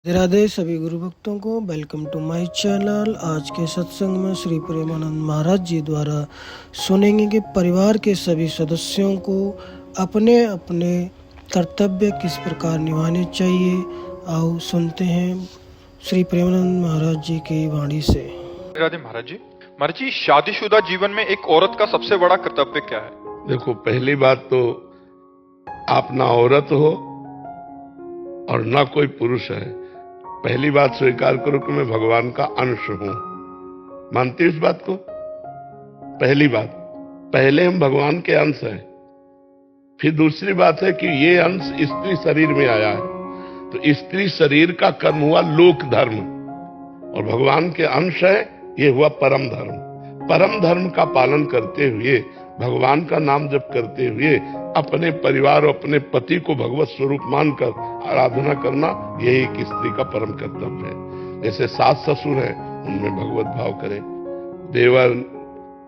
राधे राधे सभी गुरु भक्तों को वेलकम टू माय चैनल। आज के सत्संग में श्री प्रेमानंद महाराज जी द्वारा सुनेंगे कि परिवार के सभी सदस्यों को अपने अपने कर्तव्य किस प्रकार निभाने चाहिए। आओ सुनते हैं श्री प्रेमानंद महाराज जी की वाणी से। राधे महाराज जी शादीशुदा जीवन में एक औरत का सबसे बड़ा कर्तव्य क्या है? देखो, पहली बात तो आप ना औरत हो और ना कोई पुरुष है। पहली बात स्वीकार करो कि मैं भगवान का अंश हूं। मानती हो इस बात को? पहली बात, पहले हम भगवान के अंश हैं। फिर दूसरी बात है कि ये अंश स्त्री शरीर में आया है, तो स्त्री शरीर का कर्म हुआ लोक धर्म और भगवान के अंश है, ये हुआ परम धर्म। परम धर्म का पालन करते हुए, भगवान का नाम जप करते हुए अपने परिवार और अपने पति को भगवत स्वरूप मानकर आराधना करना, यही एक स्त्री का परम कर्तव्य है। जैसे सास ससुर हैं, उनमें भगवत भाव करें। देवर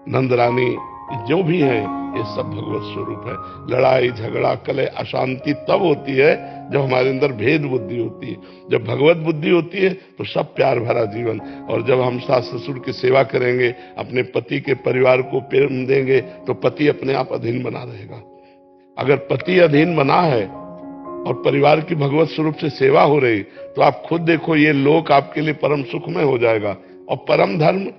नंद रानी जो भी हैं, ये सब भगवत स्वरूप है। लड़ाई झगड़ा कलह अशांति तब होती है जब हमारे अंदर भेद बुद्धि होती है। जब भगवत बुद्धि होती है तो सब प्यार भरा जीवन। और जब हम सास ससुर की सेवा करेंगे, अपने पति के परिवार को प्रेम देंगे, तो पति अपने आप अधीन बना रहेगा। अगर पति अधीन बना है और परिवार की भगवत स्वरूप से सेवा हो रही, तो आप खुद देखो, ये लोक आपके लिए परम सुखमय हो जाएगा। और परम धर्म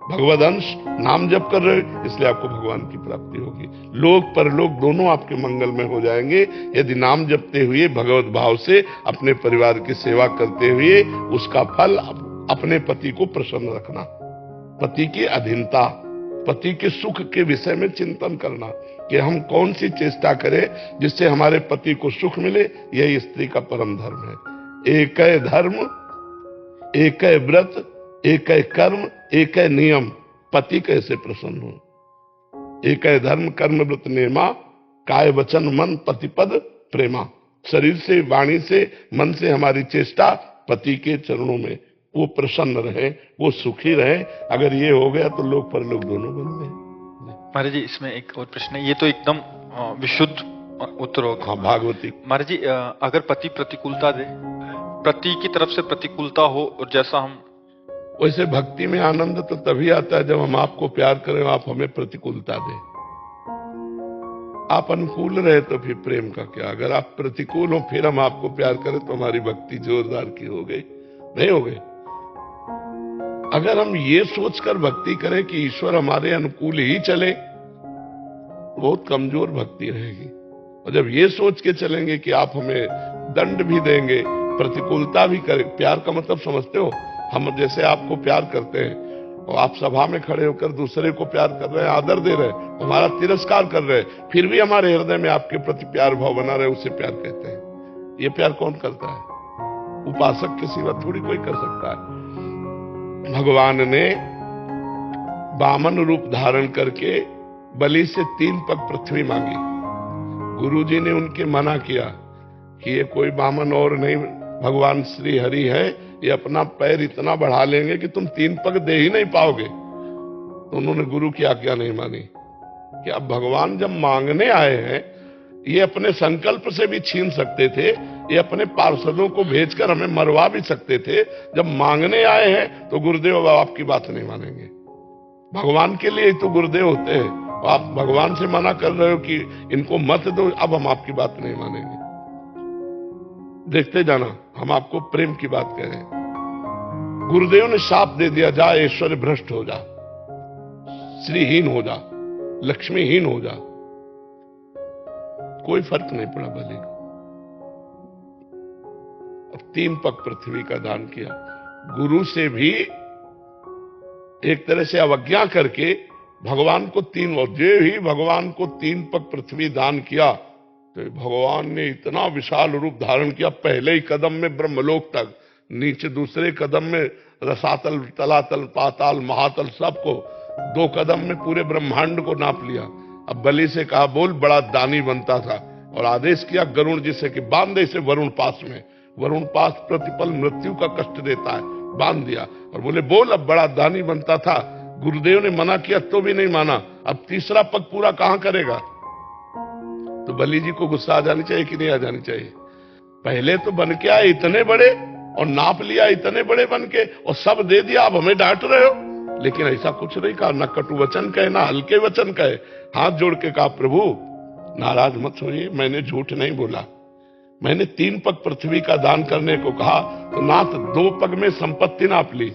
भगवद अंश नाम जप कर रहे हो, इसलिए आपको भगवान की प्राप्ति होगी। लोक परलोक दोनों आपके मंगल में हो जाएंगे यदि नाम जपते हुए भगवत भाव से अपने परिवार की सेवा करते हुए उसका फल अपने पति को प्रसन्न रखना, पति की अधीनता, पति के सुख के विषय में चिंतन करना कि हम कौन सी चेष्टा करें जिससे हमारे पति को सुख मिले। यही स्त्री का परम धर्म है। एक है धर्म, एक है व्रत, एक है कर्म, एक है नियम, पति कैसे प्रसन्न हो। एक है धर्म कर्म व्रत नेमा, काय वचन मन पतिपद प्रेमा। शरीर से, वाणी से, मन से हमारी चेष्टा पति के चरणों में, वो प्रसन्न रहे, वो सुखी रहे। अगर ये हो गया तो लोक परलोक दोनों बन गए। महाराज जी, इसमें एक और प्रश्न है, ये तो एकदम विशुद्ध उत्तर होगा। हाँ, भागवती। महाराज जी, अगर पति प्रतिकूलता दे, पति की तरफ से प्रतिकूलता हो, और जैसा हम वैसे भक्ति में आनंद तो तभी आता है जब हम आपको प्यार करें, आप हमें प्रतिकूलता दें। आप अनुकूल रहे तो फिर प्रेम का क्या। अगर आप प्रतिकूल हो फिर हम आपको प्यार करें तो हमारी भक्ति जोरदार की हो गई, नहीं हो गई। अगर हम ये सोचकर भक्ति करें कि ईश्वर हमारे अनुकूल ही चले, बहुत कमजोर भक्ति रहेगी। और जब ये सोच के चलेंगे कि आप हमें दंड भी देंगे, प्रतिकूलता भी करें, प्यार का मतलब समझते हो? हम जैसे आपको प्यार करते हैं और आप सभा में खड़े होकर दूसरे को प्यार कर रहे हैं, आदर दे रहे हैं, हमारा तिरस्कार कर रहे हैं, फिर भी हमारे हृदय में आपके प्रति प्यार भाव बना रहे, उसे प्यार कहते हैं। ये प्यार कौन करता है? उपासक के सिवा थोड़ी कोई कर सकता है। भगवान ने वामन रूप धारण करके बलि से 3 पग पृथ्वी मांगी। गुरुजी ने उनके मना किया कि ये कोई वामन और नहीं, भगवान श्री हरि है, ये अपना पैर इतना बढ़ा लेंगे कि तुम 3 पग दे ही नहीं पाओगे। तो उन्होंने गुरु की आज्ञा नहीं मानी कि अब भगवान जब मांगने आए हैं, ये अपने संकल्प से भी छीन सकते थे, ये अपने पार्षदों को भेजकर हमें मरवा भी सकते थे। जब मांगने आए हैं तो गुरुदेव अब आपकी बात नहीं मानेंगे। भगवान के लिए तो गुरुदेव होते हैं, आप भगवान से मना कर रहे हो कि इनको मत दो, अब हम आपकी बात नहीं मानेंगे। देखते जाना, हम आपको प्रेम की बात कह रहे हैं। गुरुदेव ने शाप दे दिया, जा ऐश्वर्य भ्रष्ट हो जा, श्रीहीन हो जा, लक्ष्मीहीन हो जा। कोई फर्क नहीं पड़ा बलि को। अब 3 पग पृथ्वी का दान किया। गुरु से भी एक तरह से अवज्ञा करके भगवान को 3, और जो ही भगवान को 3 पग पृथ्वी दान किया तो भगवान ने इतना विशाल रूप धारण किया, पहले ही कदम में ब्रह्मलोक तक, नीचे दूसरे कदम में रसातल, तलातल, पाताल, महातल, सबको 2 कदम में पूरे ब्रह्मांड को नाप लिया। अब बलि से कहा, बोल, बड़ा दानी बनता था, और आदेश किया गरुण जी से कि बांध दे इसे वरुण पास में। वरुण पास प्रतिपल मृत्यु का कष्ट देता है, बांध दिया। और बोले, बोल, अब बड़ा दानी बनता था। गुरुदेव ने मना किया तो भी नहीं माना। अब 3रा पग पूरा कहां करेगा? तो बलि जी को गुस्सा आ जानी चाहिए कि नहीं आ जानी चाहिए? पहले तो बन के आए इतने बड़े, और नाप लिया इतने बड़े बन के और सब दे दिया, आप हमें डांट रहे हो। लेकिन ऐसा कुछ नहीं कहा, न कटु वचन कहे ना हल्के वचन कहे। हाथ जोड़ के कहा, प्रभु नाराज मत होइए, मैंने झूठ नहीं बोला। मैंने 3 पग पृथ्वी का दान करने को कहा तो नाथ 2 पग में संपत्ति नाप ली,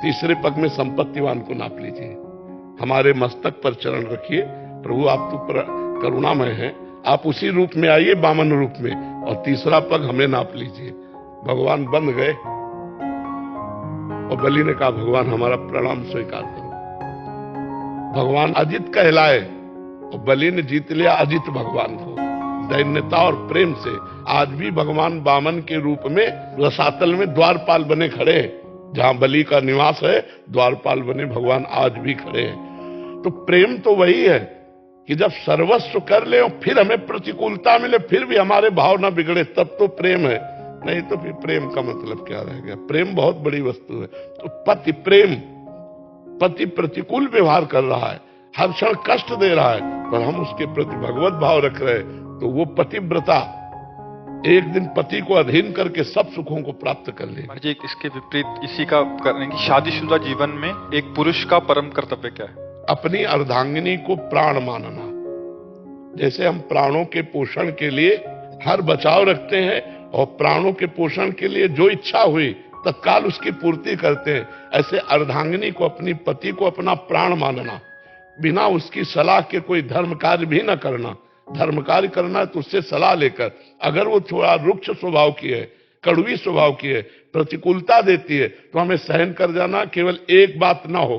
तीसरे पग में संपत्तिवान को नाप लीजिए। हमारे मस्तक पर चरण रखिए। प्रभु आप तो करुणामय हैं, आप उसी रूप में आइए, वामन रूप में, और तीसरा पग हमें नाप लीजिए। भगवान बंद गए और बलि ने कहा, भगवान हमारा प्रणाम स्वीकार करो। भगवान अजित कहलाए और बलि ने जीत लिया अजित भगवान को दैन्यता और प्रेम से। आज भी भगवान वामन के रूप में रसातल में द्वारपाल बने खड़े हैं। जहां बलि का निवास है, द्वारपाल बने भगवान आज भी खड़े हैं। तो प्रेम तो वही है कि जब सर्वस्व कर ले और फिर हमें प्रतिकूलता मिले, फिर भी हमारे भाव ना बिगड़े, तब तो प्रेम है। नहीं तो फिर प्रेम का मतलब क्या रह गया? प्रेम बहुत बड़ी वस्तु है। तो पति प्रेम, पति प्रतिकूल व्यवहार कर रहा है, हर क्षण कष्ट दे रहा है, पर हम उसके प्रति भगवत भाव रख रहे हैं, तो वो पतिव्रता एक दिन पति को अधीन करके सब सुखों को प्राप्त कर ले। जी इसके विपरीत इसी का करने की शादीशुदा जीवन में एक पुरुष का परम कर्तव्य क्या है? अपनी अर्धांगिनी को प्राण मानना। जैसे हम प्राणों के पोषण के लिए हर बचाव रखते हैं और प्राणों के पोषण के लिए जो इच्छा हुई तत्काल उसकी पूर्ति करते हैं, ऐसे अर्धांगिनी को, अपनी पति को अपना प्राण मानना। बिना उसकी सलाह के कोई धर्म कार्य भी न करना। धर्म कार्य करना है तो उससे सलाह लेकर। अगर वो थोड़ा रुक्ष स्वभाव की है, कड़वी स्वभाव की है, प्रतिकूलता देती है, तो हमें सहन कर जाना। केवल एक बात ना हो,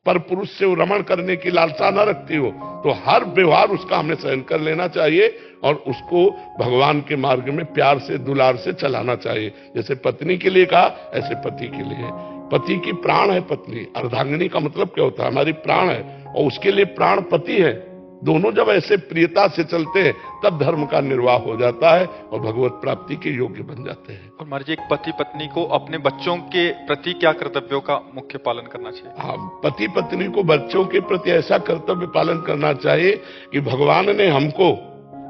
पर पुरुष से वो रमण करने की लालसा न रखती हो, तो हर व्यवहार उसका हमें सहन कर लेना चाहिए और उसको भगवान के मार्ग में प्यार से, दुलार से चलाना चाहिए। जैसे पत्नी के लिए कहा, ऐसे पति के लिए। पति की प्राण है पत्नी। अर्धांगिनी का मतलब क्या होता है? हमारी प्राण है और उसके लिए प्राण पति है। दोनों जब ऐसे प्रियता से चलते हैं तब धर्म का निर्वाह हो जाता है और भगवत प्राप्ति के योग्य बन जाते हैं। और महाराज जी, एक पति पत्नी को अपने बच्चों के प्रति क्या कर्तव्यों का मुख्य पालन करना चाहिए? हाँ, पति पत्नी को बच्चों के प्रति ऐसा कर्तव्य पालन करना चाहिए कि भगवान ने हमको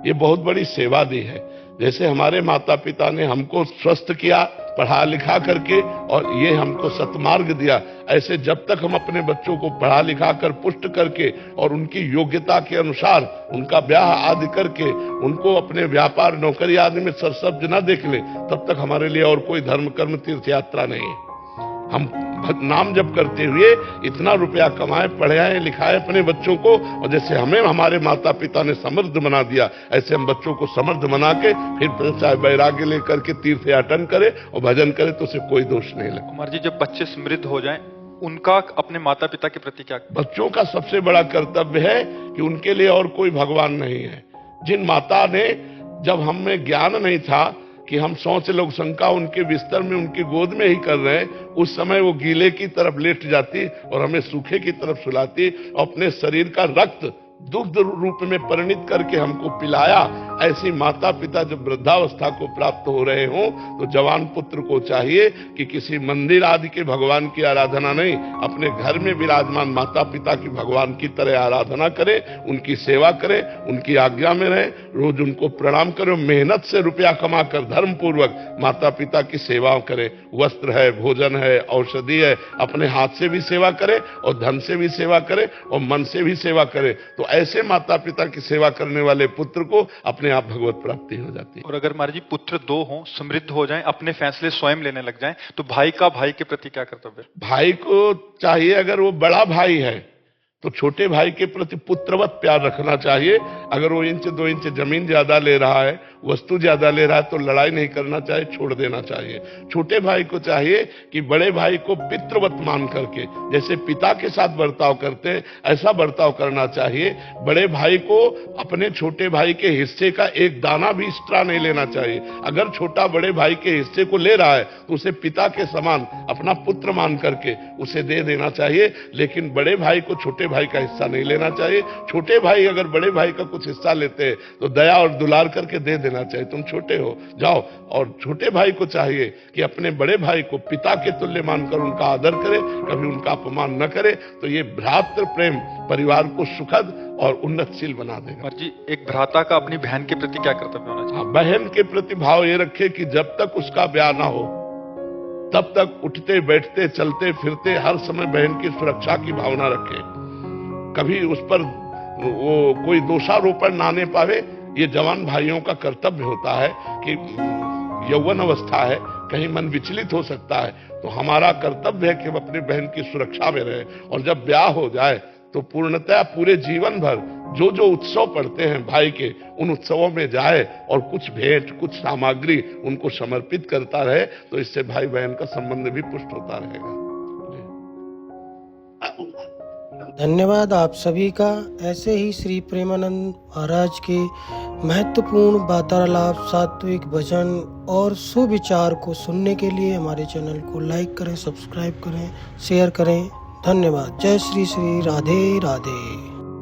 ये बहुत बड़ी सेवा दी है। जैसे हमारे माता पिता ने हमको स्वस्थ किया पढ़ा लिखा करके और ये हमको सतमार्ग दिया, ऐसे जब तक हम अपने बच्चों को पढ़ा लिखा कर पुष्ट करके और उनकी योग्यता के अनुसार उनका ब्याह आदि करके उनको अपने व्यापार नौकरी आदि में सरसब्ज न देख ले, तब तक हमारे लिए और कोई धर्म कर्म तीर्थ यात्रा नहीं है। हम नाम जप करते हुए इतना रुपया कमाए, पढ़ाए लिखाए अपने बच्चों को, और जैसे हमें हमारे माता पिता ने समृद्ध बना दिया, ऐसे हम बच्चों को समृद्ध बना के फिर चाहे वैराग्य लेकर के तीर्थ याटन करे और भजन करे तो उसे कोई दोष नहीं लगे। कुमार जी, जब बच्चे समृद्ध हो जाएं, उनका अपने माता पिता के प्रति क्या? बच्चों का सबसे बड़ा कर्तव्य है कि उनके लिए और कोई भगवान नहीं है। जिन माता ने, जब हमें ज्ञान नहीं था कि हम शौच लोग शंका उनके बिस्तर में उनकी गोद में ही कर रहे हैं, उस समय वो गीले की तरफ लेट जाती और हमें सूखे की तरफ सुलाती और अपने शरीर का रक्त दुग्ध रूप में परिणित करके हमको पिलाया। ऐसी माता पिता जब वृद्धावस्था को प्राप्त हो रहे हों तो जवान पुत्र को चाहिए कि किसी मंदिर आदि के भगवान की आराधना नहीं, अपने घर में विराजमान माता पिता की भगवान की तरह आराधना करे, उनकी सेवा करे, उनकी आज्ञा में रहे, रोज उनको प्रणाम करे, मेहनत से रुपया कमा कर धर्म पूर्वक माता पिता की सेवा करे। वस्त्र है, भोजन है, औषधि है, अपने हाथ से भी सेवा करे और धन से भी सेवा करे और मन से भी सेवा करे। तो ऐसे माता पिता की सेवा करने वाले पुत्र को अपने आप भगवत प्राप्ति हो जाती है। और अगर महाराज जी पुत्र 2 हों, समृद्ध हो जाएं, अपने फैसले स्वयं लेने लग जाएं, तो भाई का भाई के प्रति क्या कर्तव्य? भाई को चाहिए, अगर वो बड़ा भाई है तो छोटे भाई के प्रति पुत्रवत प्यार रखना चाहिए। अगर वो 1-2 इंच जमीन ज्यादा ले रहा है, वस्तु ज्यादा ले रहा है, तो लड़ाई नहीं करना चाहिए, छोड़ देना चाहिए। छोटे भाई को चाहिए कि बड़े भाई को पितृवत मान करके, जैसे पिता के साथ बर्ताव करते हैं ऐसा बर्ताव करना चाहिए। बड़े भाई को अपने छोटे भाई के हिस्से का एक दाना भी एक्स्ट्रा नहीं लेना चाहिए। अगर छोटा बड़े भाई के हिस्से को ले रहा है तो उसे पिता के समान अपना पुत्र मान करके उसे दे देना चाहिए, लेकिन बड़े भाई को छोटे भाई का हिस्सा नहीं लेना चाहिए। छोटे भाई अगर बड़े भाई का कुछ हिस्सा लेते हैं तो दया और दुलार करके दे देना चाहिए, तुम छोटे हो जाओ। और छोटे भाई को चाहिए कि अपने बड़े भाई को पिता के तुल्य मानकर उनका आदर करे, कभी उनका अपमान न करे। तो ये भ्रातृ प्रेम परिवार को सुखद और उन्नतशील बना देगा। जी, एक भ्राता का अपनी बहन के प्रति क्या कर्तव्य होना चाहिए? बहन के प्रति भाव ये रखे कि जब तक उसका ब्याह ना हो तब तक उठते बैठते चलते फिरते हर समय बहन की सुरक्षा की भावना रखें। कभी उस पर वो कोई दोषारोपण ना ने पावे। ये जवान भाइयों का कर्तव्य होता है कि यौवन अवस्था है, कहीं मन विचलित हो सकता है, तो हमारा कर्तव्य है कि हम अपनी बहन की सुरक्षा में रहें। और जब ब्याह हो जाए तो पूर्णतः पूरे जीवन भर जो जो उत्सव पड़ते हैं भाई के, उन उत्सवों में जाए और कुछ भेंट कुछ सामग्री उनको समर्पित करता रहे, तो इससे भाई बहन का संबंध भी पुष्ट होता रहेगा। धन्यवाद आप सभी का। ऐसे ही श्री प्रेमानंद महाराज के महत्वपूर्ण वार्तालाप, सात्विक भजन और सुविचार को सुनने के लिए हमारे चैनल को लाइक करें, सब्सक्राइब करें, शेयर करें। धन्यवाद। जय श्री श्री राधे राधे।